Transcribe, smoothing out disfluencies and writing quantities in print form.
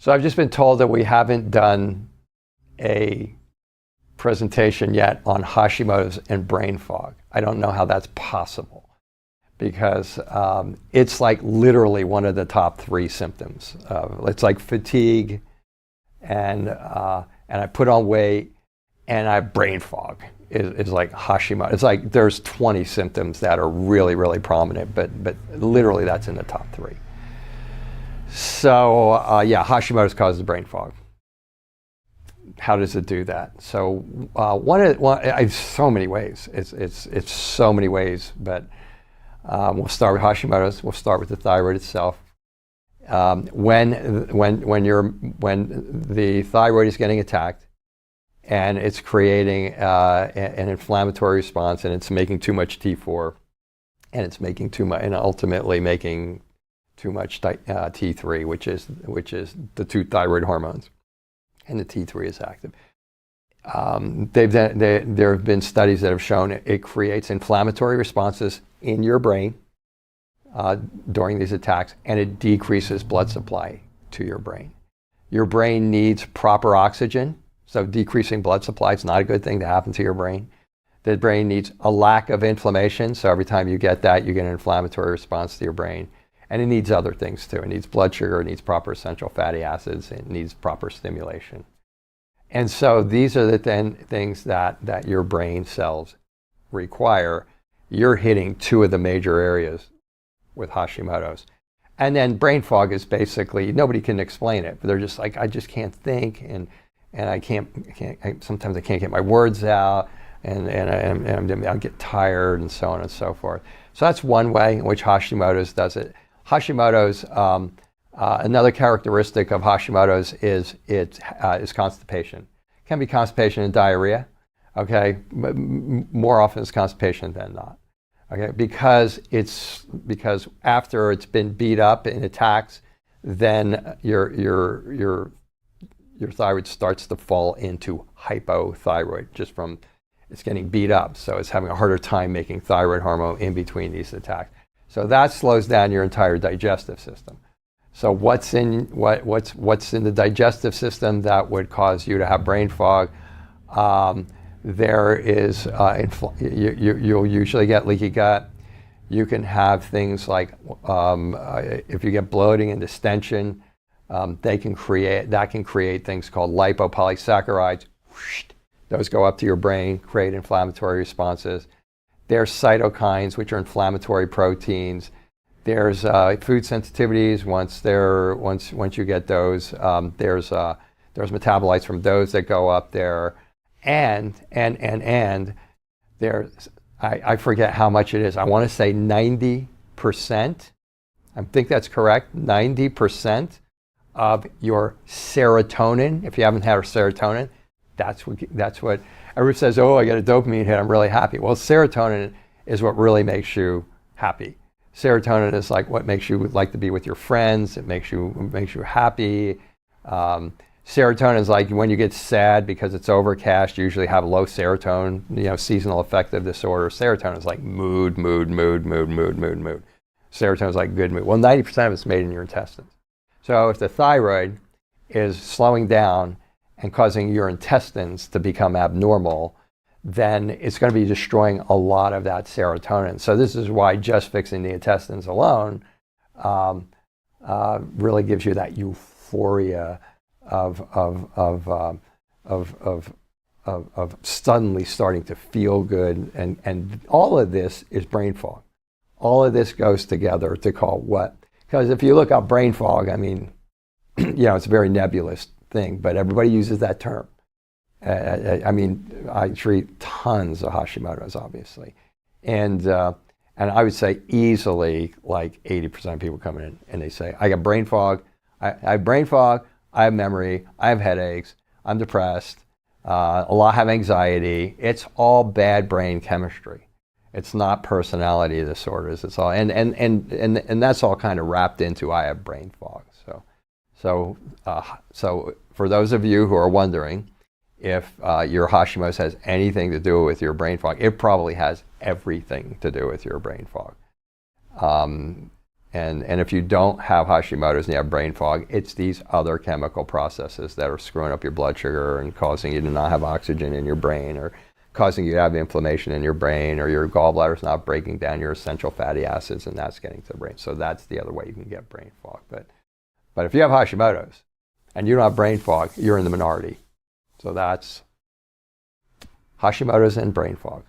So I've just been told that we haven't done a presentation yet on Hashimoto's and brain fog. I don't know how that's possible because it's like literally one of the top 3 symptoms. It's like fatigue, and I put on weight, and I have brain fog. Is like Hashimoto. It's like there's 20 symptoms that are really, really prominent, but literally that's in the top 3. So yeah, Hashimoto's causes brain fog. How does it do that? So so many ways. It's so many ways, but we'll start with Hashimoto's. We'll start with the thyroid itself. When the thyroid is getting attacked, and it's creating an inflammatory response, and it's making too much T4, and it's making too much, and ultimately making too much T3, which is the 2 thyroid hormones, and the T3 is active. There have been studies that have shown it creates inflammatory responses in your brain during these attacks, and it decreases blood supply to your brain. Your brain needs proper oxygen, so decreasing blood supply is not a good thing to happen to your brain. The brain needs a lack of inflammation, so every time you get that, you get an inflammatory response to your brain. And it needs other things too. It needs blood sugar, it needs proper essential fatty acids, it needs proper stimulation. And so these are the things that your brain cells require. You're hitting 2 of the major areas with Hashimoto's. And then brain fog is basically, nobody can explain it, but they're just like, I just can't think, and sometimes I can't get my words out, and I'll get tired, and so on and so forth. So that's one way in which Hashimoto's does it. Hashimoto's, another characteristic of Hashimoto's is constipation. It can be constipation and diarrhea, okay? But more often it's constipation than not, okay? Because after it's been beat up in attacks, then your thyroid starts to fall into hypothyroid just from it's getting beat up. So it's having a harder time making thyroid hormone in between these attacks. So that slows down your entire digestive system. So what's in the digestive system that would cause you to have brain fog? There is you'll usually get leaky gut. You can have things like if you get bloating and distension, that can create things called lipopolysaccharides. Those go up to your brain, create inflammatory responses. There's cytokines, which are inflammatory proteins. There's food sensitivities. Once you get those, there's metabolites from those that go up there, and there's I forget how much it is. I want to say 90%. I think that's correct. 90% of your serotonin. If you haven't had a serotonin, that's what everyone says. Oh, I got a dopamine hit. I'm really happy. Well, serotonin is what really makes you happy. Serotonin is like what makes you like to be with your friends. It makes you happy. Serotonin is like when you get sad because it's overcast. You usually have low serotonin. Seasonal affective disorder. Serotonin is like mood. Serotonin is like good mood. Well, 90% of it's made in your intestines. So if the thyroid is slowing down and causing your intestines to become abnormal, then it's going to be destroying a lot of that serotonin. So this is why just fixing the intestines alone really gives you that euphoria of suddenly starting to feel good, and all of this is brain fog. All of this goes together to call what? Because if you look up brain fog, I mean, it's a very nebulous thing, but everybody uses that term. I mean, I treat tons of Hashimoto's, obviously, and I would say easily like 80% of people come in and they say, I got brain fog. I have brain fog. I have memory. I have headaches. I'm depressed. A lot have anxiety. It's all bad brain chemistry. It's not personality disorders. It's all and that's all kind of wrapped into I have brain fog. So for those of you who are wondering if your Hashimoto's has anything to do with your brain fog, it probably has everything to do with your brain fog. And if you don't have Hashimoto's and you have brain fog, it's these other chemical processes that are screwing up your blood sugar and causing you to not have oxygen in your brain, or causing you to have inflammation in your brain, or your gallbladder's not breaking down your essential fatty acids, and that's getting to the brain. So that's the other way you can get brain fog. But if you have Hashimoto's and you don't have brain fog, you're in the minority. So that's Hashimoto's and brain fog.